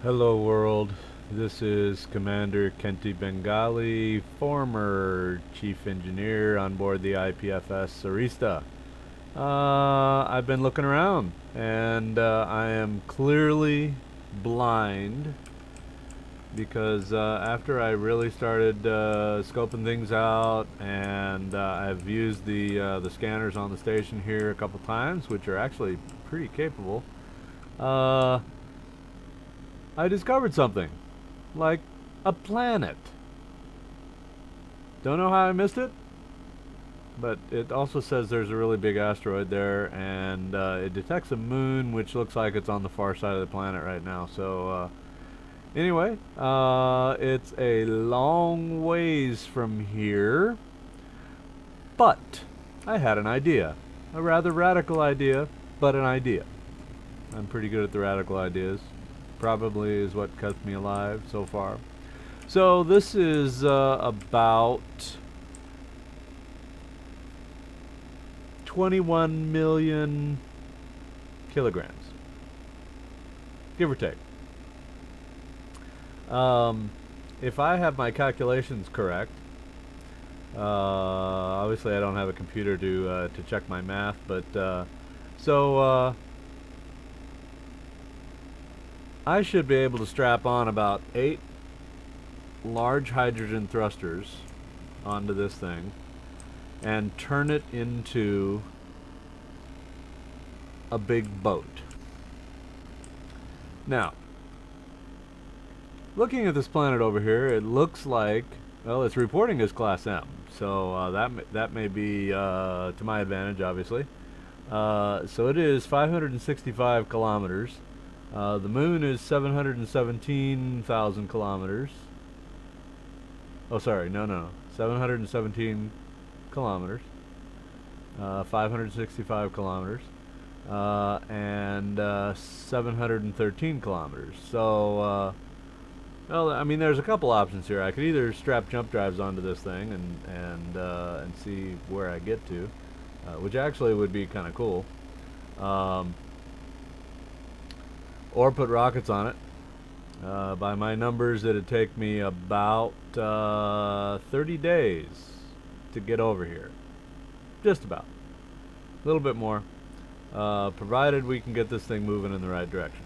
Hello world, this is Commander Kenti Bengali, former Chief Engineer on board the IPFS Sarista. I've been looking around and I am clearly blind because after I really started scoping things out and I've used the scanners on the station here a couple times, which are actually pretty capable. Uh, I discovered something, like a planet. Don't know how I missed it, but it also says there's a really big asteroid there, and it detects a moon, which looks like it's on the far side of the planet right now. So, anyway, it's a long ways from here, but I had an idea. A rather radical idea, but an idea. I'm pretty good at the radical ideas. Probably is what kept me alive so far. So this is about 21 million kilograms, give or take. If I have my calculations correct, obviously I don't have a computer to check my math, but so I should be able to strap on about 8 large hydrogen thrusters onto this thing and turn it into a big boat. Now, looking at this planet over here, it looks like, well, it's reporting as Class M, so that may be to my advantage, obviously. So it is 565 kilometers. The moon is 717,000 kilometers. Oh, sorry, no. 717 kilometers. 565 kilometers. And 713 kilometers. So, well, I mean, there's a couple options here. I could either strap jump drives onto this thing and see where I get to, which actually would be kind of cool. Or put rockets on it. By my numbers, it'd take me about 30 days to get over here. Just about. A little bit more. Provided we can get this thing moving in the right direction.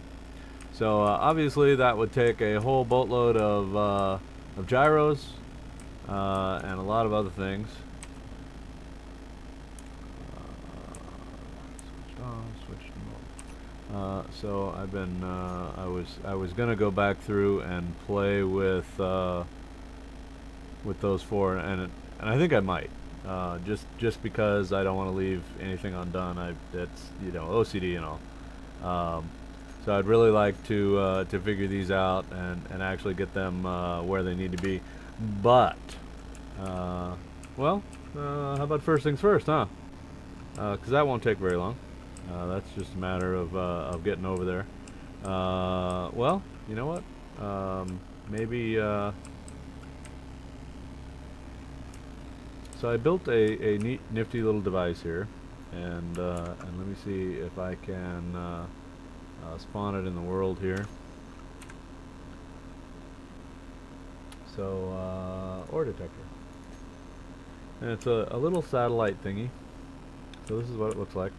So obviously that would take a whole boatload of gyros and a lot of other things. Switched on, switched mode. So I've been I was gonna go back through and play with those four, and I think I might, just because I don't want to leave anything undone. That's, you know, OCD and all. So I'd really like to figure these out and actually get them where they need to be. But well, how about first things first, huh? Because that won't take very long. That's just a matter of getting over there. Well, you know what? Maybe. So I built a neat, nifty little device here, and let me see if I can spawn it in the world here. So ore detector, and it's a little satellite thingy. So this is what it looks like.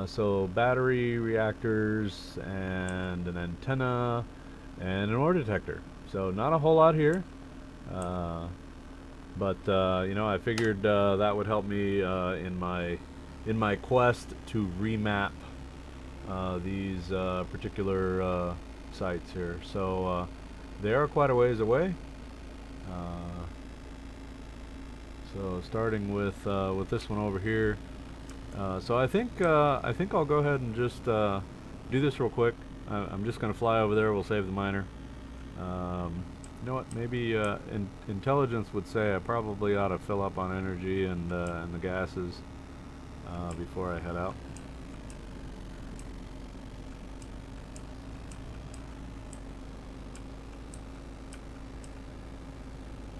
So battery, reactors, and an antenna, and an ore detector. So not a whole lot here, but you know, I figured that would help me in my quest to remap these particular sites here. So they are quite a ways away. So starting with this one over here. So I think I'll go ahead and just do this real quick. I'm just going to fly over there. We'll save the miner. You know what? Maybe intelligence would say I probably ought to fill up on energy and the gases before I head out.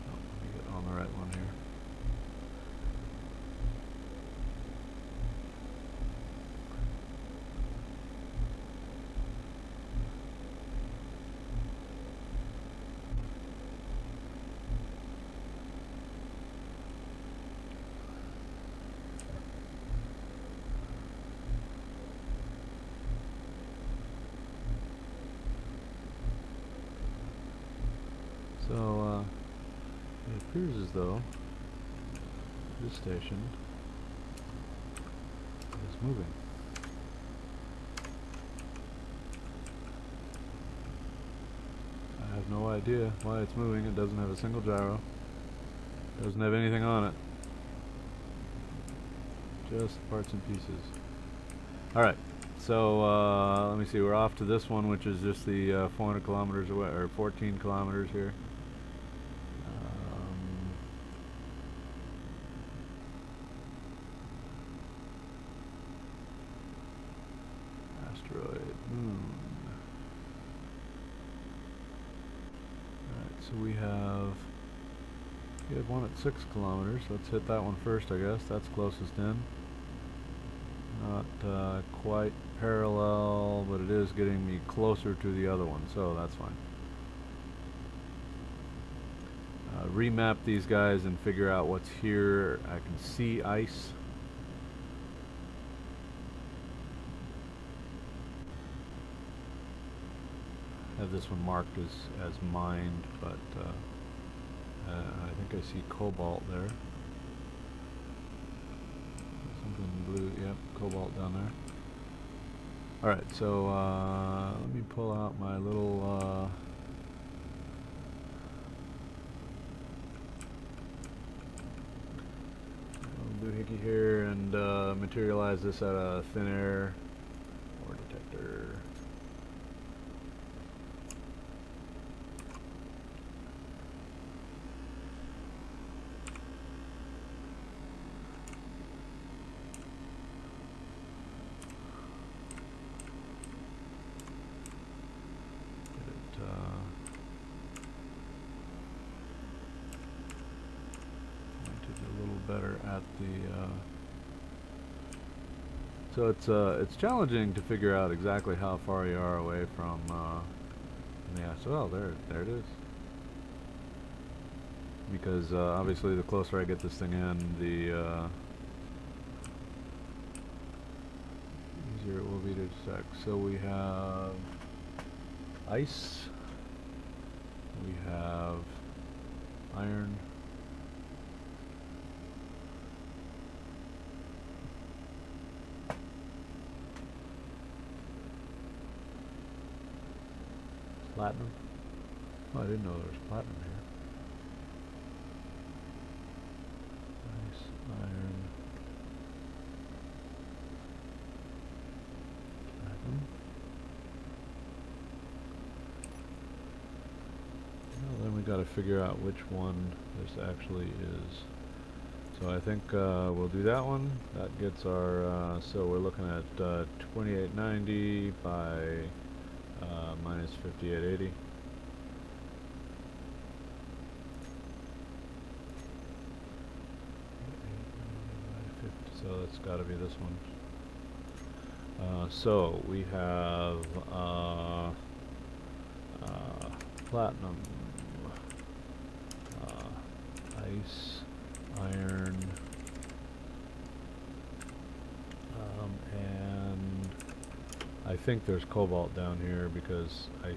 Oh, let me get on the right one here. So it appears as though this station is moving. I have no idea why it's moving. It doesn't have a single gyro. Doesn't have anything on it. Just parts and pieces. Alright, so let me see. We're off to this one, which is just the 400 kilometers away, or 14 kilometers here. Asteroid, moon. Alright, so we have one at 6 kilometers. Let's hit that one first, I guess. That's closest in. Not quite parallel, but it is getting me closer to the other one, so that's fine. Remap these guys and figure out what's here. I can see ice. Have this one marked as mined, but I think I see cobalt there. Something blue, yep, cobalt down there. Alright, so let me pull out my little doohickey here and materialize this at a thin air ore detector. Better at the so it's challenging to figure out exactly how far you are away from the ice. Well, there it is. Because obviously the closer I get this thing in, the easier it will be to detect. So we have ice, we have iron, platinum. Oh, I didn't know there was platinum here. Ice, iron, platinum. Well, then we got to figure out which one this actually is. So I think we'll do that one. That gets our so we're looking at 2890 by minus 5880. So that's got to be this one. So we have platinum, ice, iron, and I think there's cobalt down here because I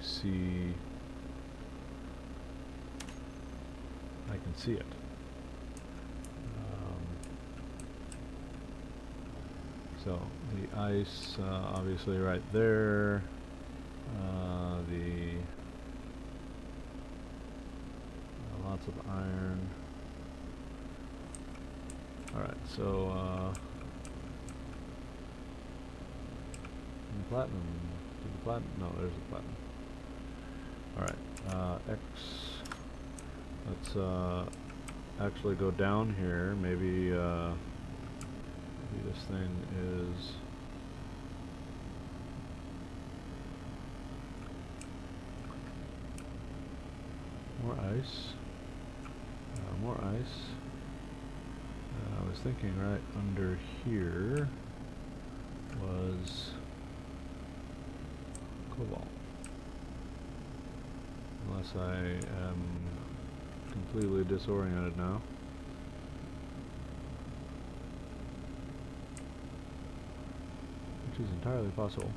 can see it. So the ice, obviously right there. Lots of iron. All right, so platinum. The platinum? No, there's the platinum. All right, X. Let's actually go down here. Maybe this thing is more ice. More ice. I was thinking right under here was cobalt. Unless I am completely disoriented now. Which is entirely possible.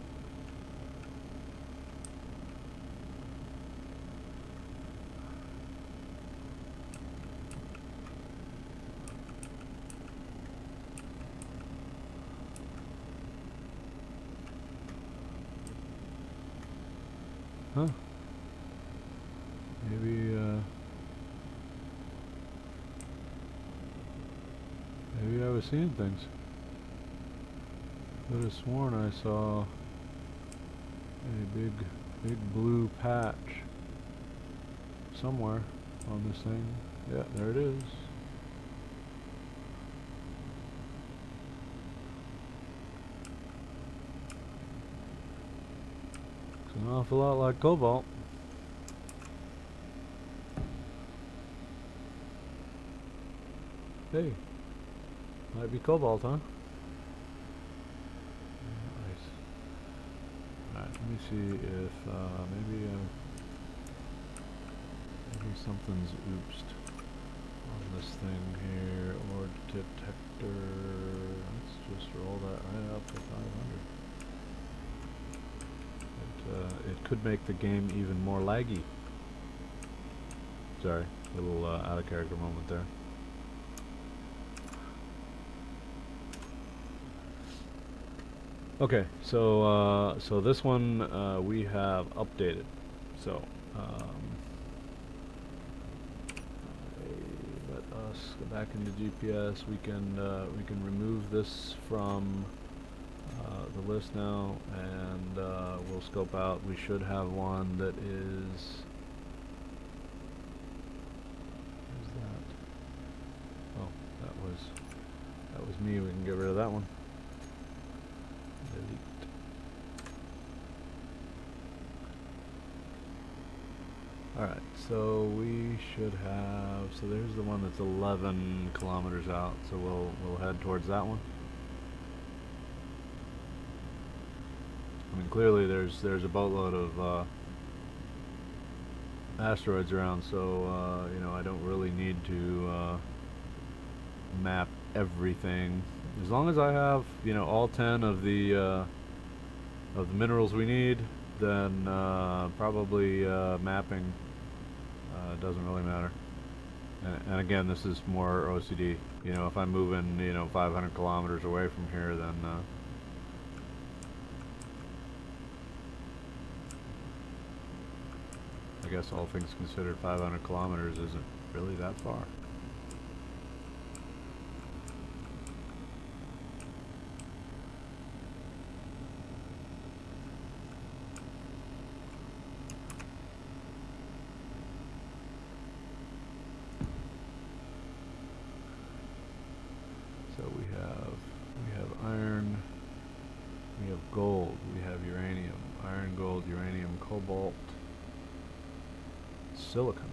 Huh? Maybe maybe I was seeing things. Could have sworn I saw a big blue patch somewhere on this thing. Yeah, there it is. It's an awful lot like cobalt. Hey, might be cobalt, huh? Nice. Alright, let me see if maybe something's oopsed on this thing here, or detector. Let's just roll that right up to 500. It could make the game even more laggy. Sorry, a little out of character moment there. Okay, so so this one we have updated. So let us go back into GPS. We can remove this from the list now, and we'll scope out. We should have one that is. Where's that? Oh, that was me. We can get rid of that one. Delete. Alright, so we should have, so there's the one that's 11 kilometers out, so we'll head towards that one. I mean, clearly there's a boatload of asteroids around, so you know, I don't really need to map everything. As long as I have, you know, all 10 of the minerals we need, then probably mapping doesn't really matter. And again, this is more OCD. You know, if I'm moving, you know, 500 kilometers away from here, then I guess all things considered, 500 kilometers isn't really that far. So we have iron, we have gold, we have uranium, iron, gold, uranium, cobalt, silicon.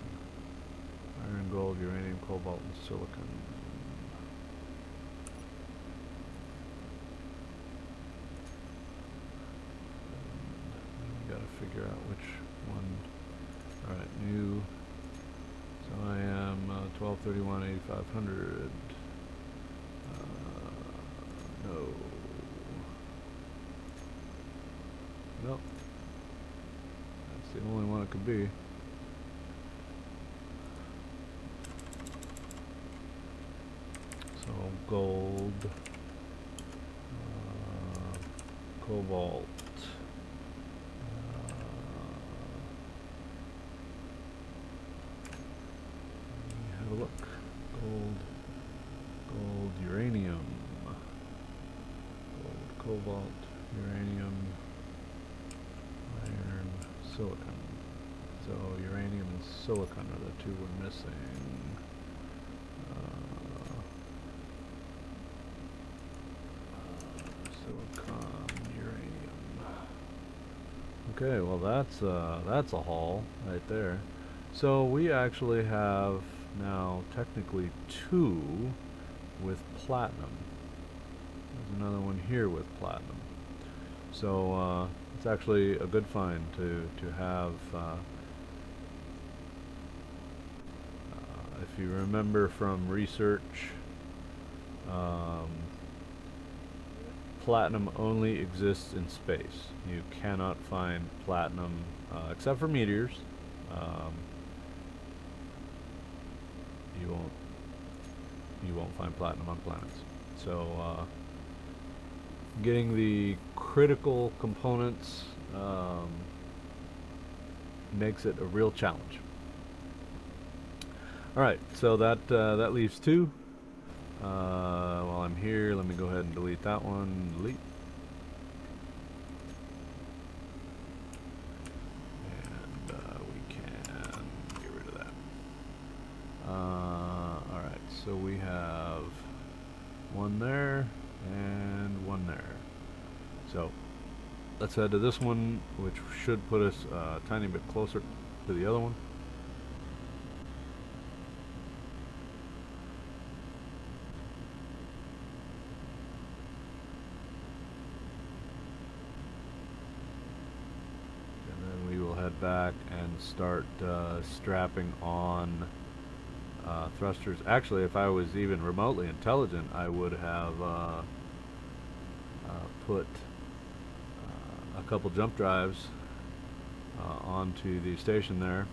Iron, gold, uranium, cobalt, and silicon. And we gotta figure out which one. Alright, new. So I am 1231 8500. No. Nope. That's the only one it could be. So gold, cobalt, let me have a look. Gold, uranium, gold, cobalt, uranium, iron, silicon. So uranium and silicon are the two we're missing. Silicon, uranium. Okay, well that's a haul right there. So we actually have now technically 2 with platinum. There's another one here with platinum. So it's actually a good find to have. If you remember from research, platinum only exists in space. You cannot find platinum except for meteors. You won't find platinum on planets. So getting the critical components makes it a real challenge. All right, so that leaves two. While I'm here, let me go ahead and delete that one. Delete. And we can get rid of that. All right, so we have one there and one there. So let's head to this one, which should put us a tiny bit closer to the other one. Back and start strapping on thrusters. Actually, if I was even remotely intelligent, I would have put a couple jump drives onto the station there,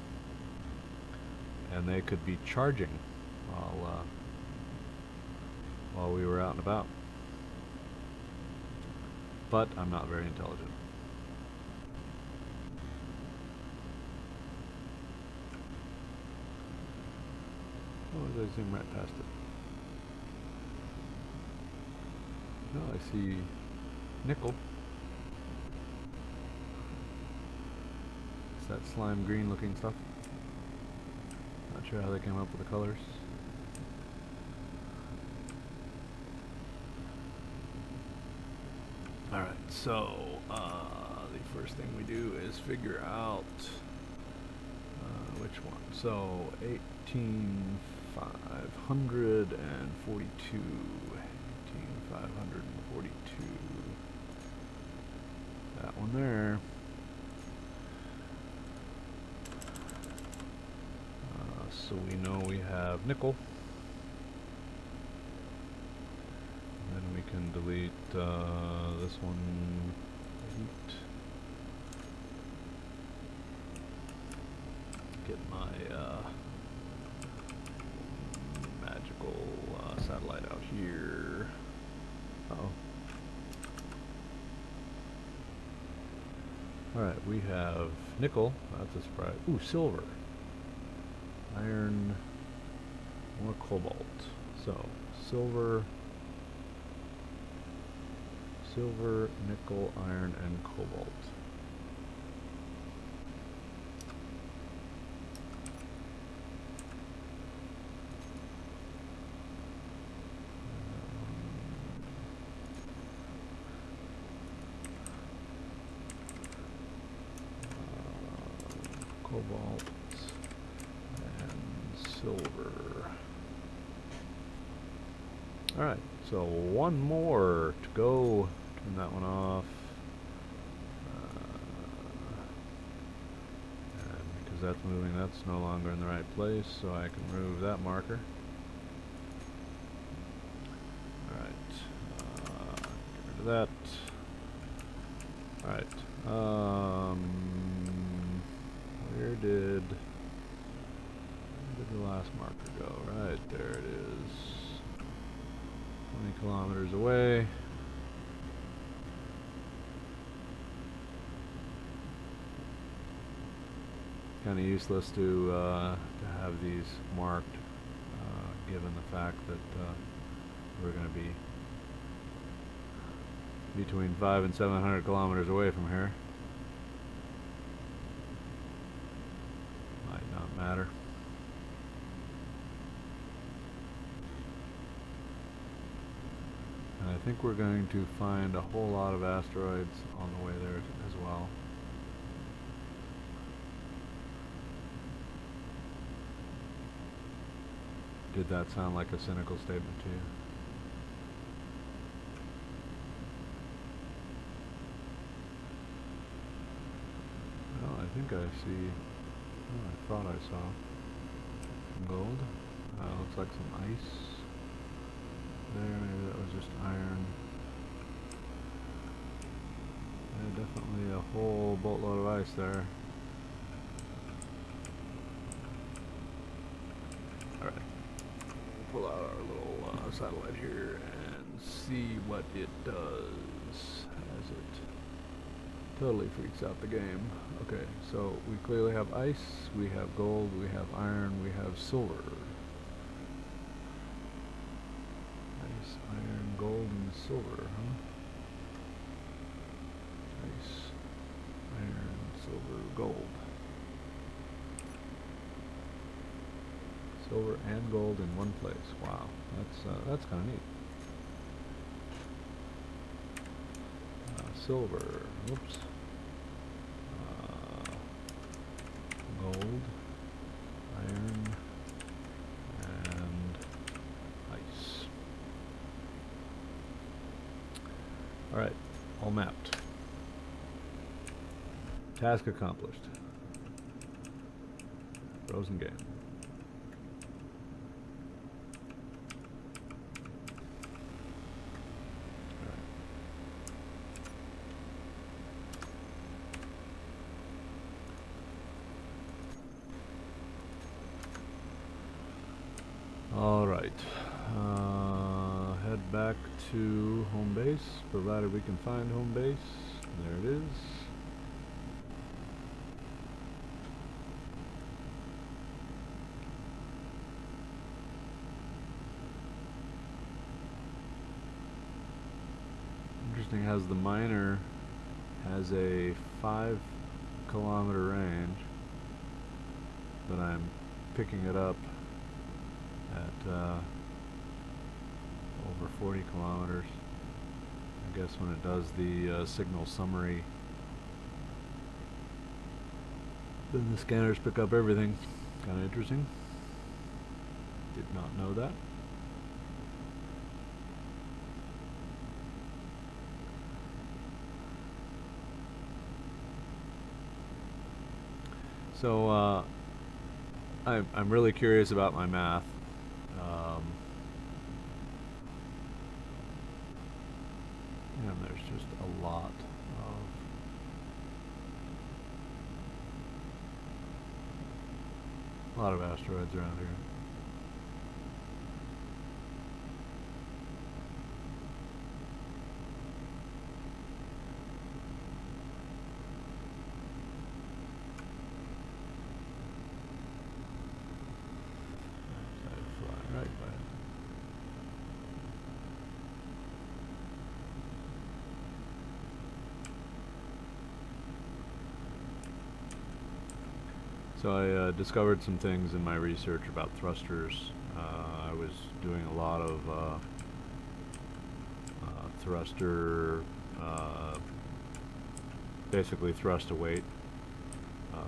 and they could be charging while we were out and about. But I'm not very intelligent. Oh, did I zoom right past it? No, I see nickel. It's that slime green looking stuff. Not sure how they came up with the colors. Alright, so the first thing we do is figure out which one. So 18,542. 18,542. That one there. So we know we have nickel. And then we can delete this one. Delete. Get my magical satellite out here. Uh-oh. Alright, we have nickel. That's a surprise. Ooh, silver. Iron. More cobalt. So, silver, nickel, iron, and cobalt. Cobalt and silver. Alright, so one more to go. Turn that one off. And because that's moving, that's no longer in the right place, so I can remove that marker. Alright, get rid of that. Alright, where did the last marker go? Right, there it is. 20 kilometers away. Kind of useless to have these marked, given the fact that we're going to be between 500 and 700 kilometers away from here. Might not matter. And I think we're going to find a whole lot of asteroids on the way there as well. Did that sound like a cynical statement to you? Well, I think I see... Oh, I thought I saw some gold. Looks like some ice. There, maybe that was just iron. Yeah, definitely a whole boatload of ice there. Alright. Pull out our little satellite here and see what it does. Has it totally freaks out the game. Okay, so we clearly have ice, we have gold, we have iron, we have silver. Ice, iron, gold, and silver, huh? Ice, iron, silver, gold. Silver and gold in one place. Wow, that's kind of neat. Silver, oops. Gold, iron, and ice. Alright, all mapped. Task accomplished. Frozen game. Alright, head back to home base, provided we can find home base. There it is. Interesting, has the miner has a 5-kilometer range, but I'm picking it up at over 40 kilometers. I guess when it does the signal summary, then the scanners pick up everything. Kind of interesting. Did not know that. So I'm really curious about my math. And there's just a lot of asteroids around here. So I discovered some things in my research about thrusters. I was doing a lot of thruster, basically thrust to weight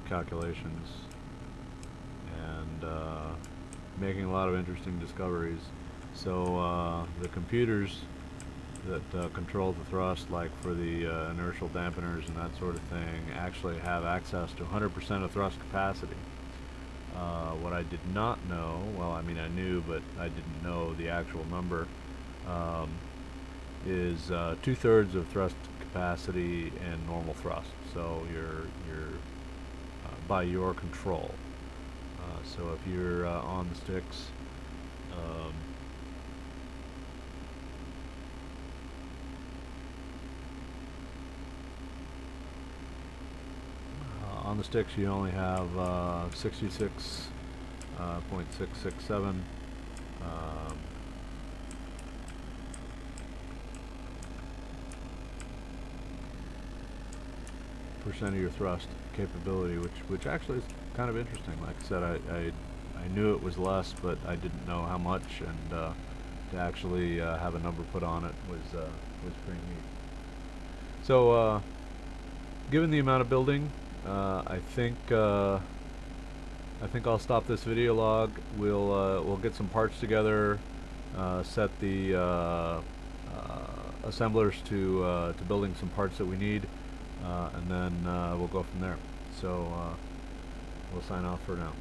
calculations, and making a lot of interesting discoveries. So the computers that control the thrust, like for the inertial dampeners and that sort of thing, actually have access to 100% of thrust capacity. What I did not know, well, I mean I knew, but I didn't know the actual number, is 2/3 of thrust capacity and normal thrust. So you're by your control. So if you're on the sticks, on the sticks you only have 66.667 percent of your thrust capability, which actually is kind of interesting. Like I said, I knew it was less, but I didn't know how much, and to actually have a number put on it was pretty neat. So given the amount of building, I think I'll stop this video log. We'll get some parts together, set the assemblers to building some parts that we need, and then we'll go from there. So we'll sign off for now.